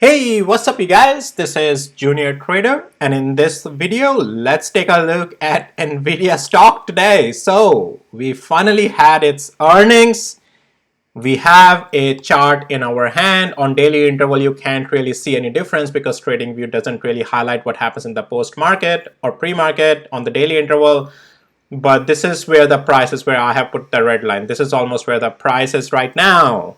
Hey, what's up you guys? This is Junior Trader, and in this video, let's take a look at Nvidia stock today. So we finally had its earnings. We have a chart in our hand. On daily interval, you can't really see any difference because TradingView doesn't really highlight what happens in the post-market or pre-market on the daily interval. But this is where the price is, where I have put the red line. This is almost where the price is right now.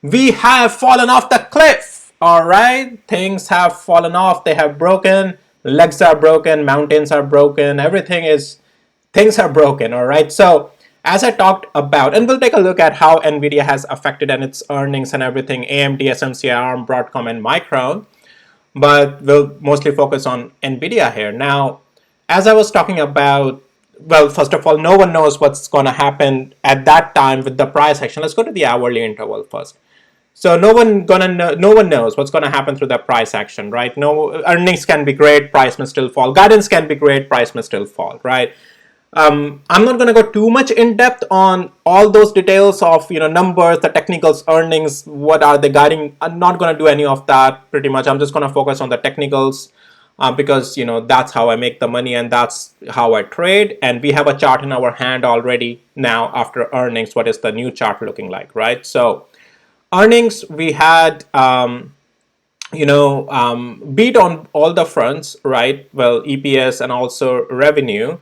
We have fallen off the cliff. All right, things have fallen off. They have broken. Legs are broken. Mountains are broken. Things are broken. All right. So as I talked about, and we'll take a look at how Nvidia has affected and its earnings and everything, AMD, SMCI, ARM, Broadcom, and Micron. But we'll mostly focus on Nvidia here. Now, as I was talking about, well, first of all, no one knows what's going to happen at that time with the price action. Let's go to the hourly interval first. So no one knows what's gonna happen through the price action, right? No, earnings can be great, price may still fall. Guidance can be great, price may still fall, right? I'm not gonna go too much in depth on all those details of numbers, the technicals, earnings, what are they guiding. I'm not gonna do any of that. Pretty much, I'm just gonna focus on the technicals because that's how I make the money and that's how I trade. And we have a chart in our hand already now after earnings. What is the new chart looking like, right? So earnings, we had beat on all the fronts, right? Well, EPS and also revenue.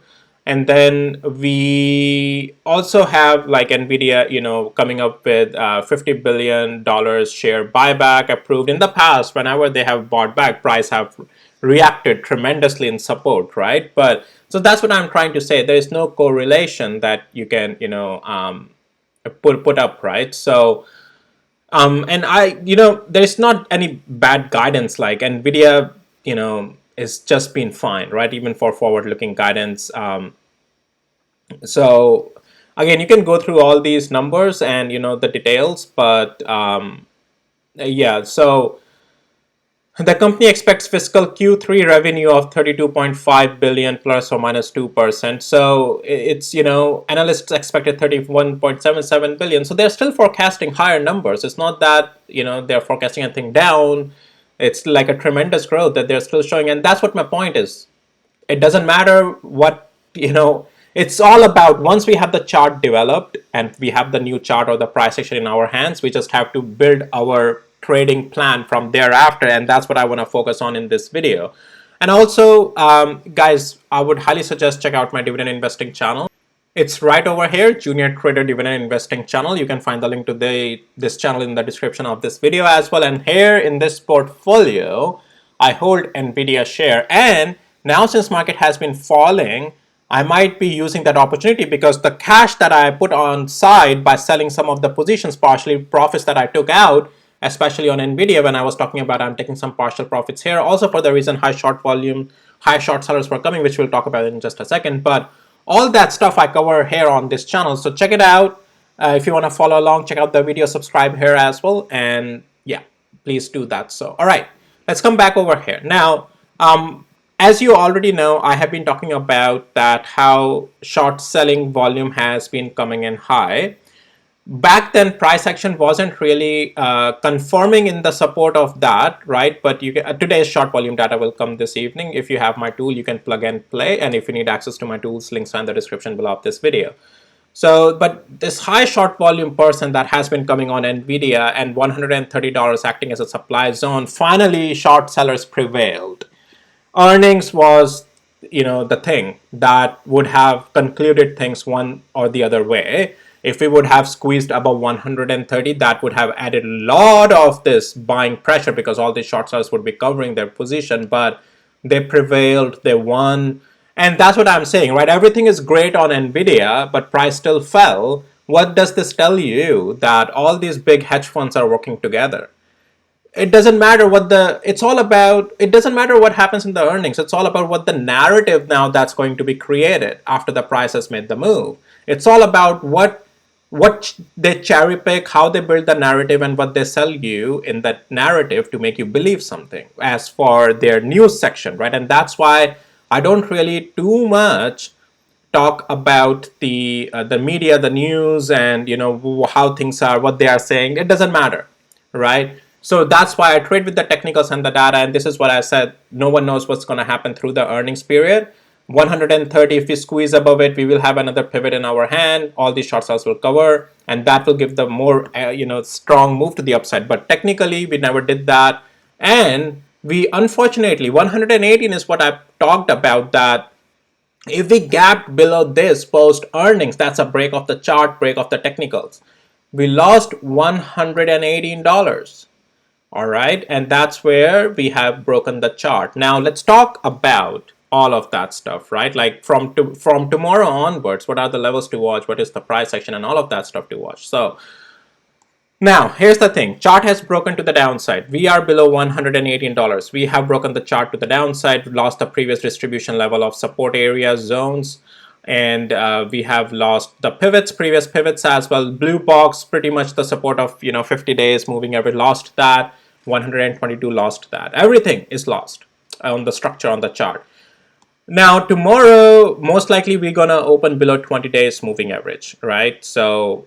And then we also have like Nvidia, coming up with $50 billion share buyback approved. In the past, whenever they have bought back, price have reacted tremendously in support, right? But so that's what I'm trying to say. There is no correlation that you can, put up, right? So and there's not any bad guidance. Like Nvidia, is just been fine, right? Even for forward-looking guidance. So again, you can go through all these numbers and the details, but yeah. So the company expects fiscal Q3 revenue of 32.5 billion plus or minus 2%. So it's, analysts expected 31.77 billion. So they're still forecasting higher numbers. It's not that, they're forecasting anything down. It's like a tremendous growth that they're still showing. And that's what my point is. It doesn't matter what, it's all about once we have the chart developed and we have the new chart or the price action in our hands, we just have to build our trading plan from thereafter, and that's what I want to focus on in this video. And also, guys, I would highly suggest check out my dividend investing channel. It's right over here, Junior Trader Dividend Investing channel. You can find the link to this channel in the description of this video as well. And here in this portfolio, I hold Nvidia share, and now since market has been falling, I might be using that opportunity because the cash that I put on side by selling some of the positions, partially profits that I took out, especially on Nvidia when I was talking about I'm taking some partial profits here. Also for the reason high short volume, high short sellers were coming, which we'll talk about in just a second. But all that stuff I cover here on this channel. So check it out. If you want to follow along, check out the video, subscribe here as well. And yeah, please do that. So, all right, let's come back over here. Now, as you already know, I have been talking about that how short selling volume has been coming in high. Back then, price action wasn't really confirming in the support of that, right? But you can, today's short volume data will come this evening. If you have my tool, you can plug and play. And if you need access to my tools, links are in the description below of this video. So, but this high short volume person that has been coming on Nvidia and $130 acting as a supply zone, finally short sellers prevailed. Earnings was, the thing that would have concluded things one or the other way. If we would have squeezed above 130, that would have added a lot of this buying pressure because all the short sellers would be covering their position, but they prevailed, they won. And that's what I'm saying, right? Everything is great on Nvidia, but price still fell. What does this tell you? That all these big hedge funds are working together. It doesn't matter it doesn't matter what happens in the earnings. It's all about what the narrative now that's going to be created after the price has made the move. It's all about what they cherry pick, how they build the narrative, and what they sell you in that narrative to make you believe something as for their news section, right? And that's why I don't really too much talk about the media, the news, and how things are, what they are saying. It doesn't matter, right? So that's why I trade with the technicals and the data. And this is what I said. No one knows what's going to happen through the earnings period. 130, if we squeeze above it, we will have another pivot in our hand. All these short sales will cover, and that will give the more strong move to the upside. But technically, we never did that, and we unfortunately 118 is what I talked about. That if we gapped below this post earnings, that's a break of the chart, break of the technicals. We lost $118. All right, and that's where we have broken the chart. Now let's talk about all of that stuff, right? Like from tomorrow onwards, what are the levels to watch? What is the price action and all of that stuff to watch? So now here's the thing. Chart has broken to the downside. We are below $118. We have broken the chart to the downside, lost the previous distribution level of support areas, zones, and we have lost the pivots, previous pivots as well. Blue box, pretty much the support of 50 days moving average, lost that. 122 lost that. Everything is lost on the structure on the chart. Now tomorrow, most likely we're gonna open below 20 days moving average, right? So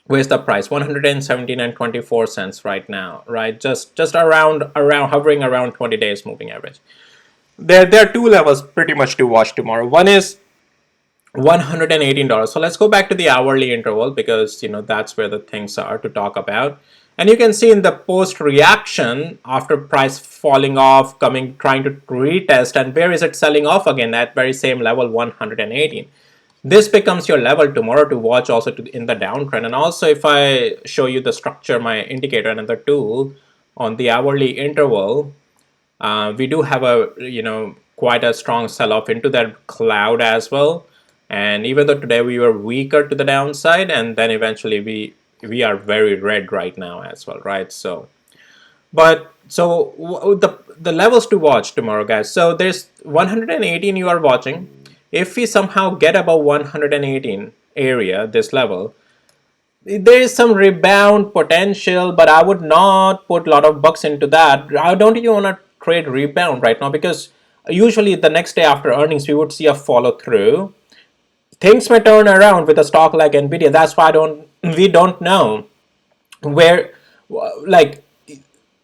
where's the price? 117 and 24 cents right now, right? Just around hovering around 20 days moving average. There are two levels pretty much to watch tomorrow. One is $118. So let's go back to the hourly interval, because that's where the things are to talk about. And you can see in the post reaction after price falling off, trying to retest, and where is it selling off again? At very same level, 118. This becomes your level tomorrow to watch also in the downtrend. And also, if I show you the structure, my indicator, another tool on the hourly interval, we do have a quite a strong sell-off into that cloud as well. And even though today we were weaker to the downside, and then eventually we are very red right now as well, right? So the levels to watch tomorrow, guys. So there's 118 you are watching. If we somehow get above 118 area, this level, there is some rebound potential, but I would not put a lot of bucks into that. I don't even want to trade rebound right now, because usually the next day after earnings we would see a follow through. Things may turn around with a stock like Nvidia. That's why we don't know where, like,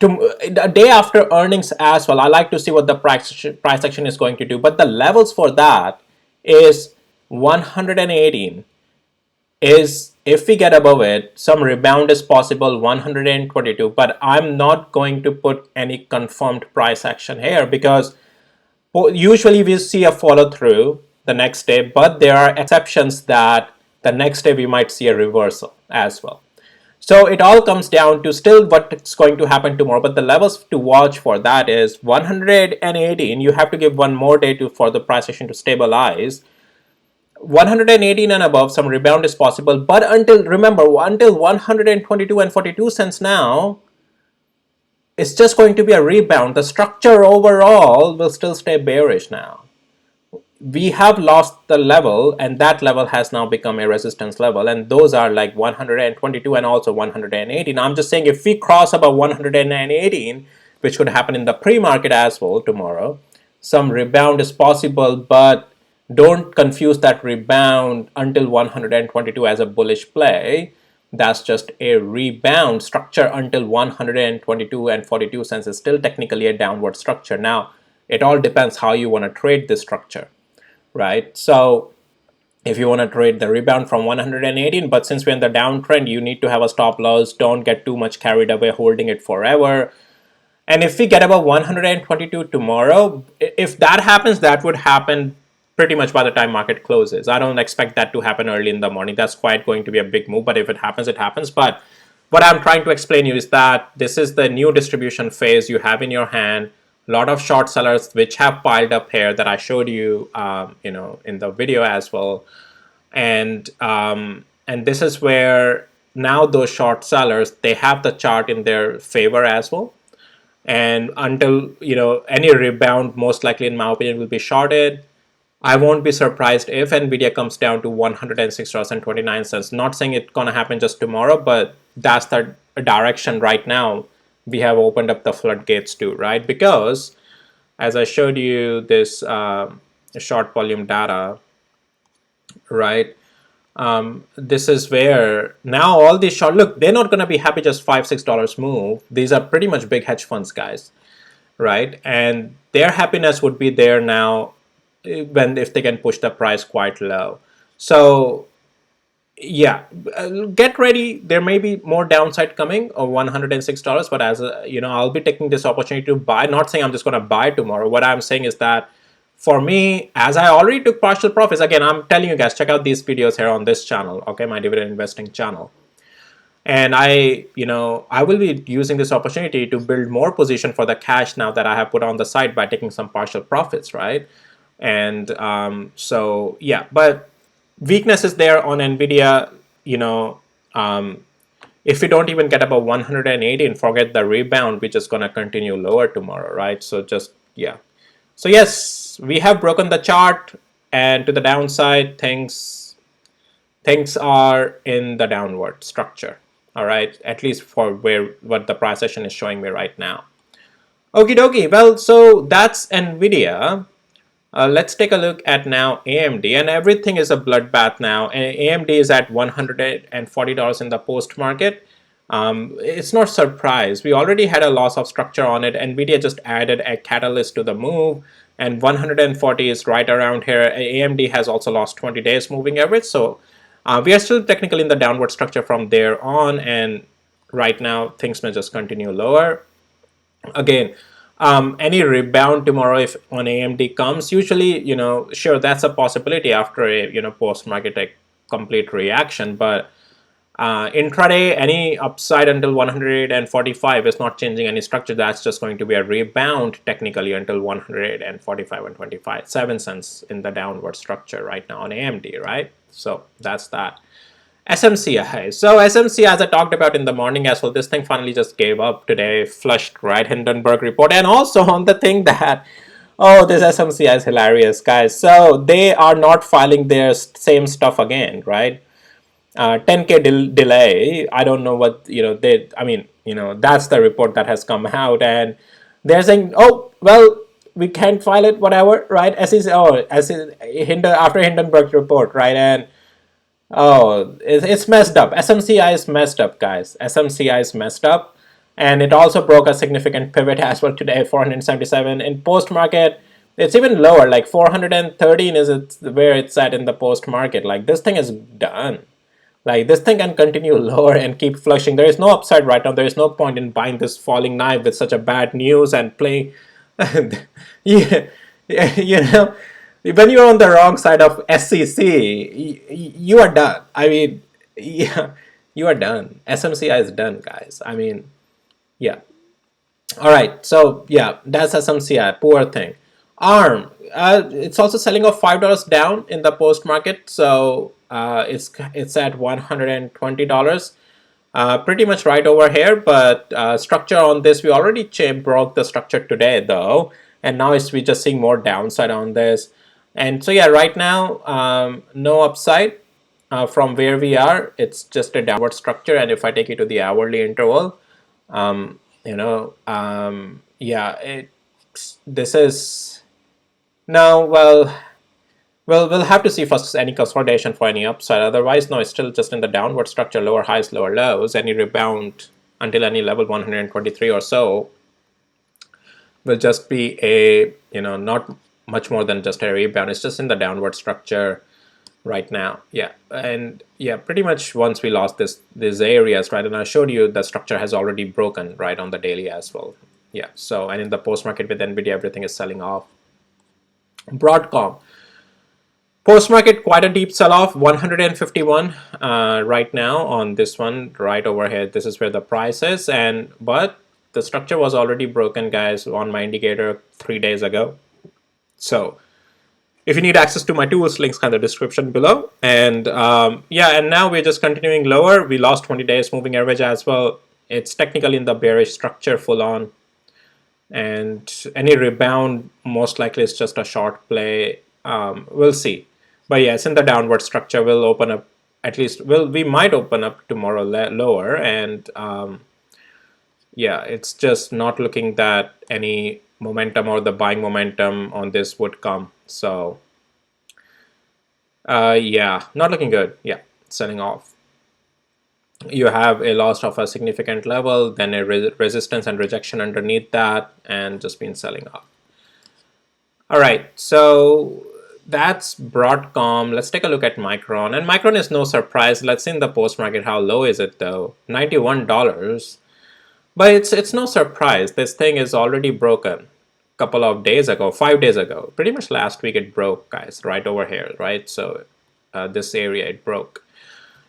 a day after earnings as well. I like to see what the price action is going to do, but the levels for that is 118. Is if we get above it, some rebound is possible, 122, but I'm not going to put any confirmed price action here, because usually we see a follow through the next day, but there are exceptions that the next day we might see a reversal as well. So it all comes down to still what's going to happen tomorrow, but the levels to watch for that is 118. You have to give one more day for the price action to stabilize. 118 and above, some rebound is possible, but remember, until 122 and 42 cents now, it's just going to be a rebound. The structure overall will still stay bearish now. We have lost the level, and that level has now become a resistance level, and those are like 122 and also 118. I'm just saying, if we cross above 118, which could happen in the pre-market as well tomorrow, some rebound is possible, but don't confuse that rebound until 122 as a bullish play. That's just a rebound. Structure until 122 and 42 cents is still technically a downward structure. Now, it all depends how you want to trade this structure, right? So if you want to trade the rebound from 118, but since we're in the downtrend, you need to have a stop loss. Don't get too much carried away holding it forever. And if we get above 122 tomorrow, if that happens, that would happen pretty much by the time market closes. I don't expect that to happen early in the morning. That's quite going to be a big move, but if it happens, it happens. But what I'm trying to explain you is that this is the new distribution phase you have in your hand. A lot of short sellers which have piled up here that I showed you, in the video as well. And this is where now those short sellers, they have the chart in their favor as well. And until any rebound, most likely in my opinion, will be shorted. I won't be surprised if Nvidia comes down to $106.29. Not saying it's gonna happen just tomorrow, but that's the direction right now. We have opened up the floodgates to, right? Because as I showed you this short volume data, right? this is where now all these short, look, they're not going to be happy just $5-6 move. These are pretty much big hedge funds, guys, right? And their happiness would be there now when if they can push the price quite low. So yeah, get ready. There may be more downside coming of $106, but as a, I'll be taking this opportunity to buy. Not saying I'm just going to buy tomorrow. What I'm saying is that for me, as I already took partial profits, again, I'm telling you guys, check out these videos here on this channel, okay, my dividend investing channel. And I will be using this opportunity to build more position for the cash now that I have put on the side by taking some partial profits, right? And so yeah, but weakness is there on Nvidia. If we don't even get above 118, forget the rebound, which is going to continue lower tomorrow, right? So just yeah. So yes, we have broken the chart, and to the downside, things are in the downward structure. All right, at least for what the price action is showing me right now. Okie dokie. Well, so that's Nvidia. Let's take a look at now AMD, and everything is a bloodbath now. AMD is at $140 in the post market. It's not surprise. We already had a loss of structure on it. Nvidia just added a catalyst to the move, and 140 is right around here. AMD has also lost 20 days moving average, so we are still technically in the downward structure from there on, and right now things may just continue lower. Again, any rebound tomorrow if on AMD comes, usually, sure, that's a possibility after a, post-market complete reaction, but intraday, any upside until 145 is not changing any structure. That's just going to be a rebound technically until 145 and 25, 7 cents in the downward structure right now on AMD, right? So that's that. SMCI. So SMCI, as I talked about in the morning as well, this thing finally just gave up today, flushed right Hindenburg report, and also on the thing that, oh, this SMCI is hilarious, guys. So they are not filing their same stuff again, right? 10K delay. I don't know what, that's the report that has come out, and they're saying, oh, well, we can't file it, whatever, right? After Hindenburg report, right? And oh, it's messed up. SMCI is messed up, guys. SMCI is messed up. And it also broke a significant pivot as well today, 477. In post market, it's even lower, like 413 is where it's at in the post market. Like, this thing is done. Like, this thing can continue lower and keep flushing. There is no upside right now. There is no point in buying this falling knife with such a bad news and playing. Yeah, when you're on the wrong side of SEC, you are done. I mean, yeah, you are done. SMCI is done, guys. I mean, yeah. All right, so yeah, that's SMCI. Poor thing. ARM, it's also selling off $5 down in the post market, so it's at $120. Pretty much right over here, but structure on this, we already broke the structure today though, and now we're just seeing more downside on this. And so yeah, right now, no upside from where we are. It's just a downward structure, and if I take you to the hourly interval, yeah, this is now, well, we'll have to see first any consolidation for any upside. Otherwise, no, it's still just in the downward structure, lower highs, lower lows. Any rebound until any level 123 or so will just be a, not much more than just a rebound. It's just in the downward structure right now. Yeah, and yeah, pretty much once we lost these areas, right, and I showed you the structure has already broken right on the daily as well. Yeah, so, and in the post market with Nvidia, everything is selling off. Broadcom. Post market, quite a deep sell off, 151 right now on this one right over here. This is where the price is, but the structure was already broken, guys, on my indicator 3 days ago. So if you need access to my tools, links in the description below. And yeah, and now we're just continuing lower. We lost 20 days moving average as well. It's technically in the bearish structure full on, and any rebound most likely is just a short play. We'll see. But yeah, it's in the downward structure. We'll open up, at least, we might open up tomorrow lower, and yeah, it's just not looking that any momentum or the buying momentum on this would come. So Yeah, not looking good. Yeah, selling off. You have a loss of a significant level, then a resistance and rejection underneath that, and just been selling off. All right, so that's Broadcom. Let's take a look at Micron. And Micron is no surprise. Let's see in the post market how low is it though? $91. But it's no surprise. This thing is already broken. Couple of days ago, 5 days ago, pretty much last week it broke, guys, right over here, right? So this area it broke.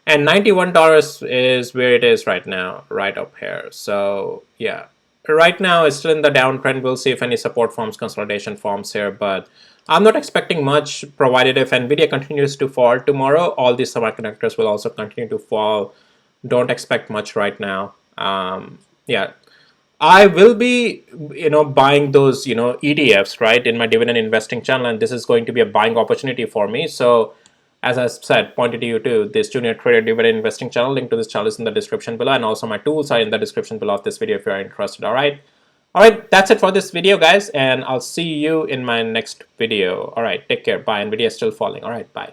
And $91 is where it is right now, right up here. So yeah, right now it's still in the downtrend. We'll see if any support forms, consolidation forms here, but I'm not expecting much, provided if Nvidia continues to fall tomorrow, all these semiconductors will also continue to fall. Don't expect much right now. Yeah, I will be, buying those, ETFs, right, in my dividend investing channel, and this is going to be a buying opportunity for me. So, as I said, pointed to you too, this junior trader dividend investing channel, link to this channel is in the description below, and also my tools are in the description below of this video if you are interested. All right, that's it for this video, guys, and I'll see you in my next video. All right, take care. Bye. Nvidia is still falling. All right, bye.